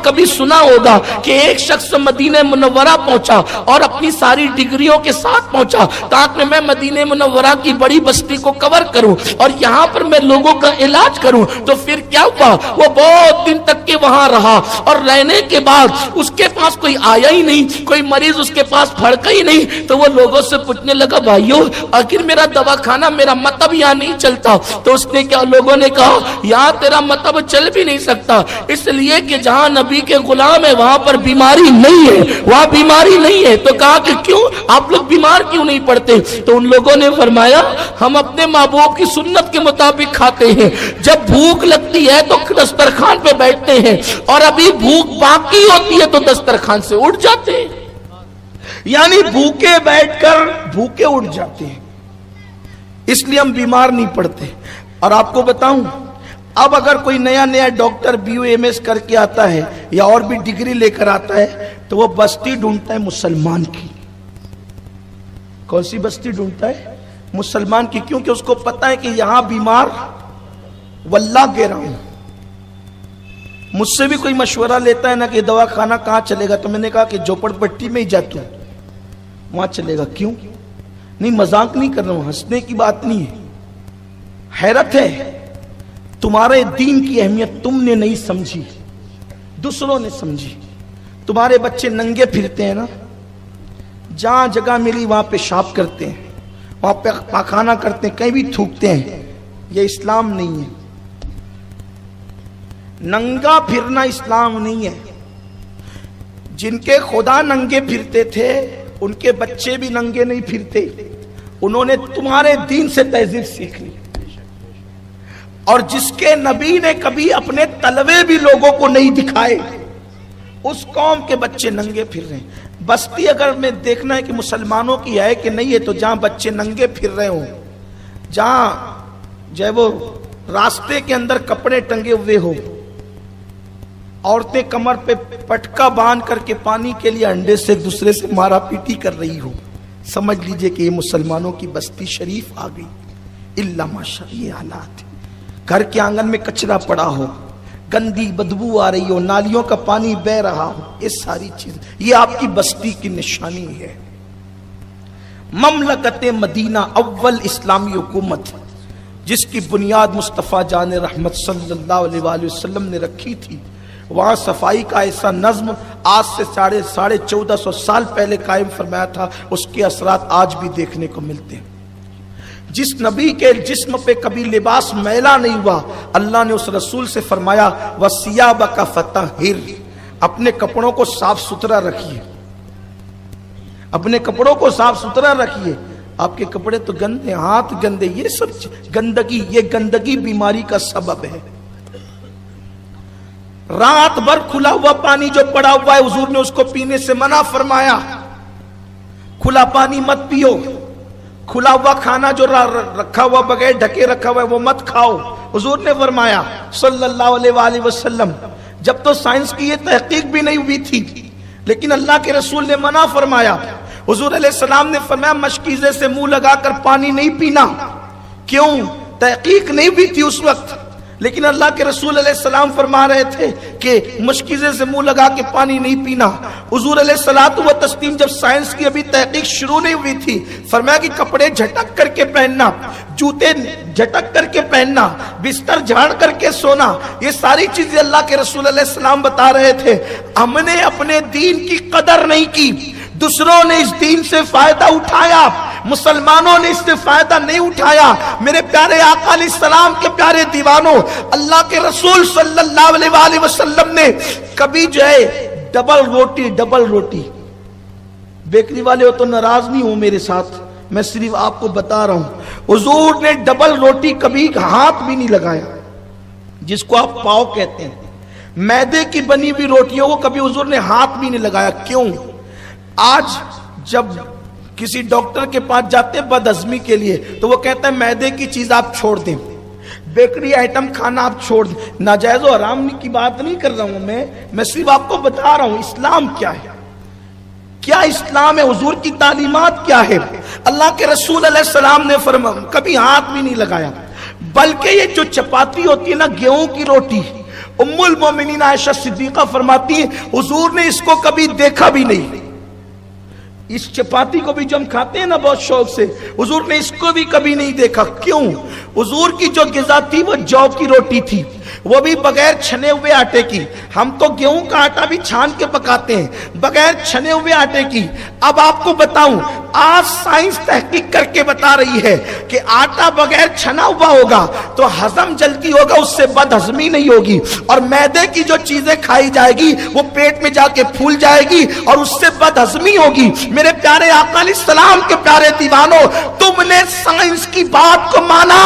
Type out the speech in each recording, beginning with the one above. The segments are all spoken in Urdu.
کبھی سنا ہوگا کہ ایک شخص مدینہ منورہ پہنچا اور اپنی ساری ڈگریوں کے ساتھ پہنچا تاکہ میں مدینہ منورہ کی بڑی بستی کو کور کروں اور یہاں پر میں لوگوں کا علاج کروں. تو پھر کیا ہوا؟ وہ بہت دن تک کے وہاں رہا اور رہنے کے بعد اس کے پاس کوئی آیا ہی نہیں, کوئی مریض اس کے پاس پھڑکا ہی نہیں. تو وہ لوگوں سے پوچھنے لگا بھائیو آخر میرا دواخانہ میرا مطب یہاں نہیں چلتا. تو اس نے کیا لوگوں نے کہا یہاں تیرا مطب چل بھی نہیں سکتا اس لیے کہ جہاں نبی کے غلام ہے وہاں پر بیماری نہیں ہے, وہاں بیماری نہیں ہے. تو کہا کہ کیوں آپ لوگ بیمار کیوں نہیں پڑتے؟ تو ان لوگوں نے فرمایا ہم اپنے محبوب کی سنت کے مطابق کھاتے ہیں, جب بھوک لگتی ہے تو دسترخوان پہ بیٹھتے ہیں اور ابھی بھوک باقی ہوتی ہے تو دسترخوان سے اٹھ جاتے ہیں. یعنی بھوکے بیٹھ کر بھوکے اٹھ جاتے ہیں, اس لیے ہم بیمار نہیں پڑتے. اور آپ کو بتاؤں اب اگر کوئی نیا ڈاکٹر BA MS کر کے آتا ہے یا اور بھی ڈگری لے کر آتا ہے تو وہ بستی ڈھونڈتا ہے مسلمان کی. کون سی بستی ڈھونڈتا ہے؟ مسلمان کی. کیونکہ اس کو پتا ہے کہ یہاں بیمار واللہ کہہ رہا ہوں. مجھ سے بھی کوئی مشورہ لیتا ہے نا کہ دوا خانہ کہاں چلے گا تو میں نے کہا کہ جھوپڑ پٹی میں ہی جاتا ہوں وہاں چلے گا. کیوں؟ نہیں مذاق نہیں کر رہا ہوں, ہنسنے کی بات نہیں ہے. حیرت ہے تمہارے دین کی اہمیت تم نے نہیں سمجھی, دوسروں نے سمجھی. تمہارے بچے ننگے پھرتے ہیں نا, جہاں جگہ ملی وہاں پیشاب کرتے ہیں, وہاں پہ پاخانہ کرتے ہیں, کہیں بھی تھوکتے ہیں. یہ اسلام نہیں ہے. ننگا پھرنا اسلام نہیں ہے. جن کے خدا ننگے پھرتے تھے ان کے بچے بھی ننگے نہیں پھرتے. انہوں نے تمہارے دین سے تہذیب سیکھ لی. اور جس کے نبی نے کبھی اپنے تلوے بھی لوگوں کو نہیں دکھائے اس قوم کے بچے ننگے پھر رہے ہیں. بستی اگر میں دیکھنا ہے کہ مسلمانوں کی ہے کہ نہیں ہے تو جہاں بچے ننگے پھر رہے ہوں, جہاں جو ہے وہ راستے کے اندر کپڑے ٹنگے ہوئے ہو, عورتیں کمر پہ پٹکا باندھ کر کے پانی کے لیے انڈے سے دوسرے سے مارا پیٹی کر رہی ہو, سمجھ لیجئے کہ یہ مسلمانوں کی بستی شریف آ گئی. اللہ ماشاء یہ حالات. گھر کے آنگن میں کچرا پڑا ہو, گندی بدبو آ رہی ہو, نالیوں کا پانی بہ رہا ہو, یہ ساری چیز یہ آپ کی بستی کی نشانی ہے. مملکت مدینہ اول اسلامی حکومت جس کی بنیاد مصطفیٰ جان رحمت صلی اللہ علیہ وآلہ وسلم نے رکھی تھی, وہاں صفائی کا ایسا نظم آج سے 1450 سال پہلے قائم فرمایا تھا. اس کے اثرات آج بھی دیکھنے کو ملتے ہیں. جس نبی کے جسم پہ کبھی لباس میلا نہیں ہوا, اللہ نے اس رسول سے فرمایا وَثِيَابَكَ فَطَهِّرْ, اپنے کپڑوں کو صاف ستھرا رکھیے, اپنے کپڑوں کو صاف ستھرا رکھیے. آپ کے کپڑے تو گندے, ہاتھ گندے, یہ سب گندگی, یہ گندگی بیماری کا سبب ہے. رات بھر کھلا ہوا پانی جو پڑا ہوا ہے حضور نے اس کو پینے سے منع فرمایا. کھلا پانی مت پیو. کھلا ہوا کھانا جو رکھا ہوا بغیر ڈھکے رکھا ہوا ہے وہ مت کھاؤ, حضور نے فرمایا صلی اللہ علیہ وآلہ وسلم. جب تو سائنس کی یہ تحقیق بھی نہیں ہوئی تھی لیکن اللہ کے رسول نے منع فرمایا. حضور علیہ السلام نے فرمایا مشکیزے سے منہ لگا کر پانی نہیں پینا. کیوں؟ تحقیق نہیں ہوئی تھی اس وقت, لیکن اللہ کے رسول علیہ السلام فرما رہے تھے کہ مشکیزے سے منہ لگا کے پانی نہیں پینا. حضور علیہ الصلوۃ والتسلیم جب سائنس کی ابھی تحقیق شروع نہیں ہوئی تھی فرمایا کہ کپڑے جھٹک کر کے پہننا, جوتے جھٹک کر کے پہننا, بستر جھاڑ کر کے سونا, یہ ساری چیزیں اللہ کے رسول علیہ السلام بتا رہے تھے. ہم نے اپنے دین کی قدر نہیں کی, دوسروں نے اس دین سے فائدہ اٹھایا, مسلمانوں نے اس سے فائدہ نہیں اٹھایا. میرے پیارے آقا علیہ السلام کے پیارے دیوانوں, اللہ کے رسول صلی اللہ علیہ وآلہ وسلم نے کبھی جو ہے ڈبل روٹی, بیکری والے ہو تو ناراض نہیں ہو میرے ساتھ, میں صرف آپ کو بتا رہا ہوں, حضور نے ڈبل روٹی کبھی ہاتھ بھی نہیں لگایا, جس کو آپ پاؤ کہتے ہیں. میدے کی بنی ہوئی روٹیوں کو کبھی حضور نے ہاتھ بھی نہیں لگایا. کیوں؟ آج جب کسی ڈاکٹر کے پاس جاتے ہیں بد ہضمی کے لیے تو وہ کہتا ہے میدے کی چیز آپ چھوڑ دیں, بیکری آئٹم کھانا آپ چھوڑ دیں. ناجائز و حرام کی بات نہیں کر رہا ہوں میں صرف آپ کو بتا رہا ہوں اسلام کیا ہے, کیا اسلام ہے, حضور کی تعلیمات کیا ہے. اللہ کے رسول علیہ السلام نے فرمایا کبھی ہاتھ بھی نہیں لگایا. بلکہ یہ جو چپاتی ہوتی ہے نا گیہوں کی روٹی, ام المومنین عائشہ صدیقہ فرماتی ہیں حضور نے اس کو کبھی دیکھا بھی نہیں. اس چپاتی کو بھی جو ہم کھاتے ہیں نا بہت شوق سے, حضور نے اس کو بھی کبھی نہیں دیکھا. کیوں؟ حضور کی جو غذا تھی وہ جو کی روٹی تھی, وہ بھی بغیر چھنے ہوئے آٹے کی. ہم تو گیہوں کا آٹا بھی چھان کے پکاتے ہیں, بغیر چھنے ہوئے آٹے کی. اب آپ کو بتاؤں, آج سائنس تحقیق کر کے بتا رہی ہے کہ آٹا بغیر چھنا ہوا ہوگا تو ہضم جلدی ہوگا, اس سے بد ہضمی نہیں ہوگی, اور میدے کی جو چیزیں کھائی جائے گی وہ پیٹ میں جا کے پھول جائے گی اور اس سے بد ہضمی ہوگی. میرے پیارے آقا علیہ السلام کے پیارے دیوانوں, تم نے سائنس کی بات کو مانا,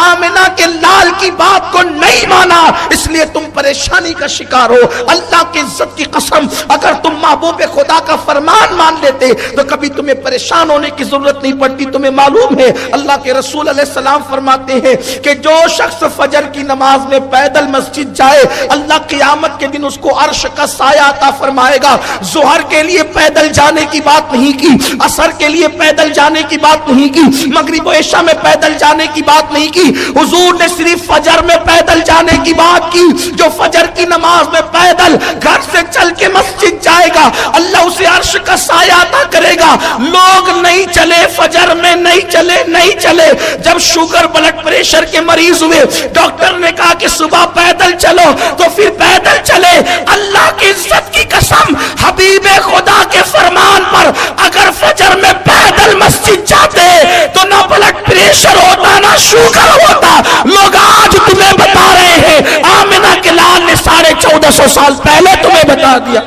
آمنہ کے لال کی بات کو نہیں مانا, اس لیے تم پریشانی کا شکار ہو. اللہ کی عزت کی قسم, اگر تم محبوب خدا کا فرمان مان لیتے تو کبھی تمہیں پریشان ہونے کی ضرورت نہیں پڑتی. تمہیں معلوم ہے اللہ کے رسول علیہ السلام فرماتے ہیں کہ جو شخص فجر کی نماز میں پیدل مسجد جائے, اللہ قیامت کے دن اس کو عرش کا سایہ عطا فرمائے گا. ظہر کے لیے پیدل جانے کی بات نہیں کی, عصر کے لیے پیدل جانے کی بات نہیں کی, مغرب و عشاء میں پیدل جانے کی بات نہیں کی. حضور نے صرف فجر میں پیدل جانے کی بات کی. جو فجر کی نماز میں پیدل گھر سے چل کے مسجد جائے گا, اللہ اسے عرش کا سایہ عطا کرے گا. لوگ نہیں چلے, فجر میں نہیں چلے. جب شوگر بلڈ پریشر کے مریض ہوئے, ڈاکٹر نے کہا کہ صبح پیدل چلو, تو پھر پیدل چلے. اللہ کی عزت کی قسم, حبیب خدا کے فرمان پر اگر فجر میں پیدل مسجد جاتے تو نہ بلڈ پریشر ہوتا نہ شوگر ہوتا. لوگ آج تمہیں بتا رہے ہیں, آمنہ کے لال نے 1450 سال پہلے تمہیں بتا دیا,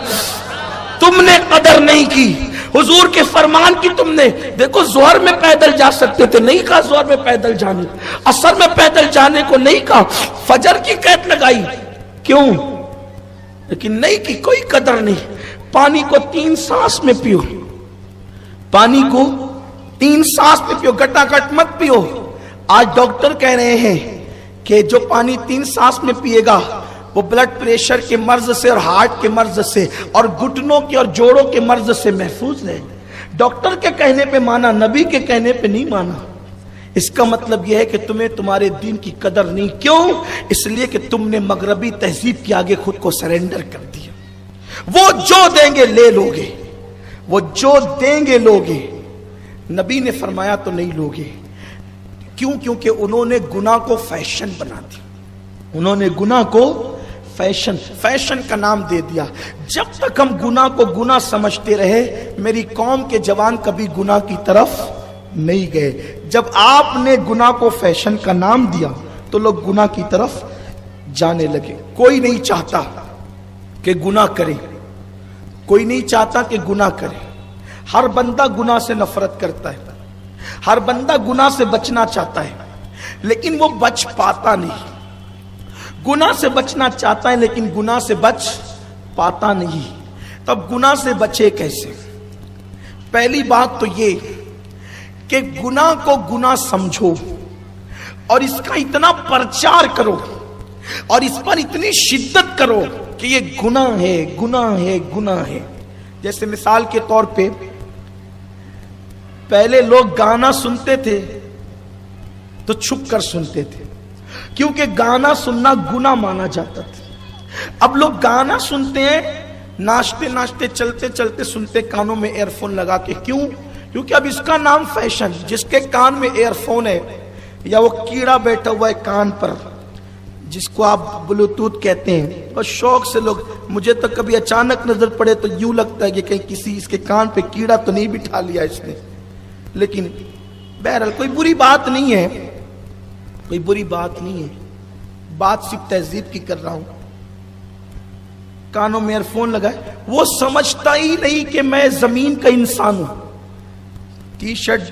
تم نے قدر نہیں کی. حضور کے فرمان کی تم نے دیکھو, ظہر میں پیدل جا سکتے تھے, نہیں کہا ظہر میں پیدل جانے, عصر میں پیدل جانے کو نہیں کہا, فجر کی قید لگائی. کیوں؟ لیکن نہیں کی, کوئی قدر نہیں. پانی کو 3 سانس میں پیو, پانی کو 3 سانس میں پیو, گٹا گٹ مت پیو. آج ڈاکٹر کہہ رہے ہیں کہ جو پانی 3 سانس میں پیے گا وہ بلڈ پریشر کے مرض سے اور ہارٹ کے مرض سے اور گھٹنوں کے اور جوڑوں کے مرض سے محفوظ رہے. ڈاکٹر کے کہنے پہ مانا, نبی کے کہنے پہ نہیں مانا. اس کا مطلب یہ ہے کہ تمہیں تمہارے دین کی قدر نہیں. کیوں؟ اس لیے کہ تم نے مغربی تہذیب کے آگے خود کو سرنڈر کر دیا. وہ جو دیں گے لے لوگے, وہ جو دیں گے لوگے. نبی نے فرمایا تو نہیں لوگے. کیوں؟ کیونکہ انہوں نے گناہ کو فیشن بنا دیا. انہوں نے گناہ کو فیشن کا نام دے دیا. جب تک ہم گناہ کو گناہ سمجھتے رہے, میری قوم کے جوان کبھی گناہ کی طرف نہیں گئے. جب آپ نے گناہ کو فیشن کا نام دیا تو لوگ گناہ کی طرف جانے لگے. کوئی نہیں چاہتا کہ گناہ کرے, کوئی نہیں چاہتا کہ گناہ کرے. ہر بندہ گناہ سے نفرت کرتا ہے, ہر بندہ گناہ سے بچنا چاہتا ہے, لیکن وہ بچ پاتا نہیں. گناہ سے بچنا چاہتا ہے لیکن گناہ سے بچ پاتا نہیں. تب گناہ سے بچے کیسے؟ پہلی بات تو یہ کہ گناہ کو گناہ سمجھو اور اس کا اتنا پرچار کرو اور اس پر اتنی شدت کرو کہ یہ گناہ ہے, گناہ ہے, گناہ ہے. جیسے مثال کے طور پہ پہلے لوگ گانا سنتے تھے تو چھپ کر سنتے تھے, کیونکہ گانا سننا گناہ مانا جاتا تھا. اب لوگ گانا سنتے ہیں, ناچتے ناچتے چلتے چلتے سنتے کانوں میں ایئر فون لگا کے. کیوں؟ کیونکہ اب اس کا نام فیشن. جس کے کان میں ایئر فون ہے یا وہ کیڑا بیٹھا ہوا ہے کان پر جس کو آپ بلوٹوتھ کہتے ہیں, اور شوق سے لوگ, مجھے تو کبھی اچانک نظر پڑے تو یوں لگتا ہے کہ کہیں کسی اس کے کان پہ کیڑا تو نہیں بٹھا لیا اس نے. لیکن بہرحال کوئی بری بات نہیں ہے, کوئی بری بات نہیں ہے, بات صرف تہذیب کی کر رہا ہوں. کانوں میں ایئر فون لگائے, وہ سمجھتا ہی نہیں کہ میں زمین کا انسان ہوں. ٹی شرٹ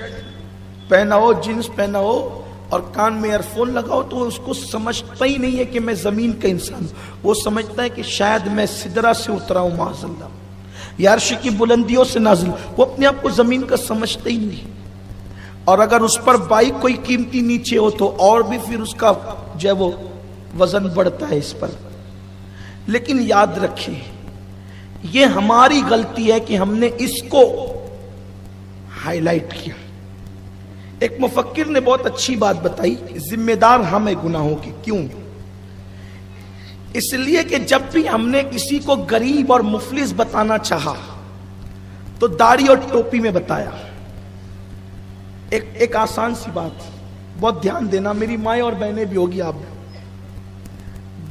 پہنا ہو, جینس پہنا ہو اور کان میں ایئر فون لگاؤ تو اس کو سمجھتا ہی نہیں ہے کہ میں زمین کا انسان ہوں. وہ سمجھتا ہے کہ شاید میں سدرہ سے اترا ہوں معاذ اللہ, یا عرش کی بلندیوں سے نازل. وہ اپنے آپ کو زمین کا سمجھتا ہی نہیں. اور اگر اس پر بائک کوئی قیمتی نیچے ہو تو اور بھی پھر اس کا جو ہے وہ وزن بڑھتا ہے اس پر. لیکن یاد رکھیں, یہ ہماری غلطی ہے کہ ہم نے اس کو ہائی لائٹ کیا. ایک مفکر نے بہت اچھی بات بتائی, ذمہ دار ہم ہیں گناہوں کی. کیوں؟ اس لیے کہ جب بھی ہم نے کسی کو غریب اور مفلس بتانا چاہا تو داڑھی اور ٹوپی میں بتایا. ایک آسان سی بات، بہت دھیان دینا، میری مائیں اور بہنیں بھی ہوگی آپ.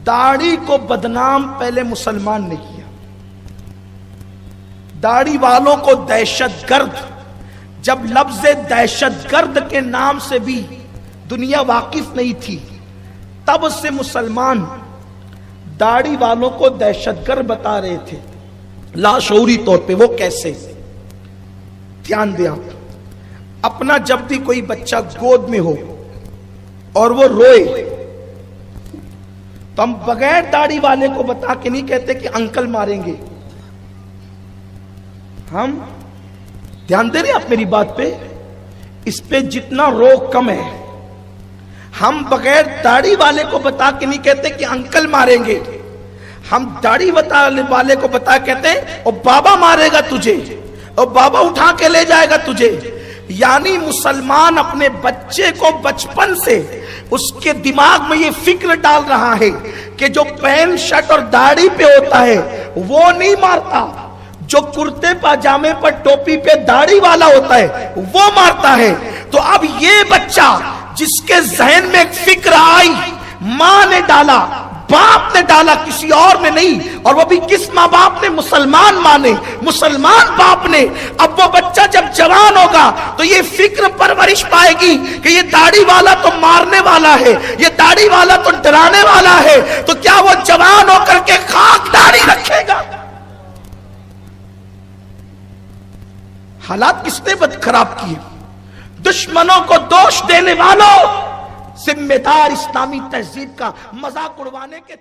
داڑھی کو بدنام پہلے مسلمان نے کیا. داڑھی والوں کو دہشت گرد، جب لفظ دہشت گرد کے نام سے بھی دنیا واقف نہیں تھی، تب سے مسلمان داڑھی والوں کو دہشت گرد بتا رہے تھے لاشعوری طور پہ. وہ کیسے؟ دھیان دیں آپ. اپنا جب بھی کوئی بچہ گود میں ہو اور وہ روئے تو ہم بغیر داڑھی والے کو بتا کے نہیں کہتے کہ انکل ماریں گے. ہم دھیان دے رہے ہیں آپ میری بات پہ؟ اس پہ جتنا روک کم ہے. ہم بغیر داڑھی والے کو بتا کے نہیں کہتے کہ انکل ماریں گے. ہم داڑھی والے کو بتا کہتے ہیں اور بابا مارے گا تجھے، اور بابا اٹھا کے لے جائے گا تجھے. یعنی مسلمان اپنے بچے کو بچپن سے اس کے دماغ میں یہ فکر ڈال رہا ہے کہ جو پینٹ شرٹ اور داڑھی پہ ہوتا ہے وہ نہیں مارتا، جو کرتے پاجامے پر ٹوپی پہ داڑھی والا ہوتا ہے وہ مارتا ہے. تو اب یہ بچہ جس کے ذہن میں ایک فکر آئی، ماں نے ڈالا، باپ نے ڈالا، کسی اور نے نہیں، اور وہ بھی کس ماں باپ نے؟ مسلمان ماں نے، مسلمان باپ نے. اب وہ بچہ جب جوان ہوگا تو یہ فکر پرورش پائے گی کہ یہ داڑھی والا تو مارنے والا ہے، یہ داڑھی والا تو ڈرانے والا ہے. تو کیا وہ جوان ہو کر کے خاک داڑھی رکھے گا؟ حالات کس نے بد خراب کیے؟ دشمنوں کو دوش دینے والوں، ذمہ دار اسلامی تہذیب کا مذاق اڑوانے کے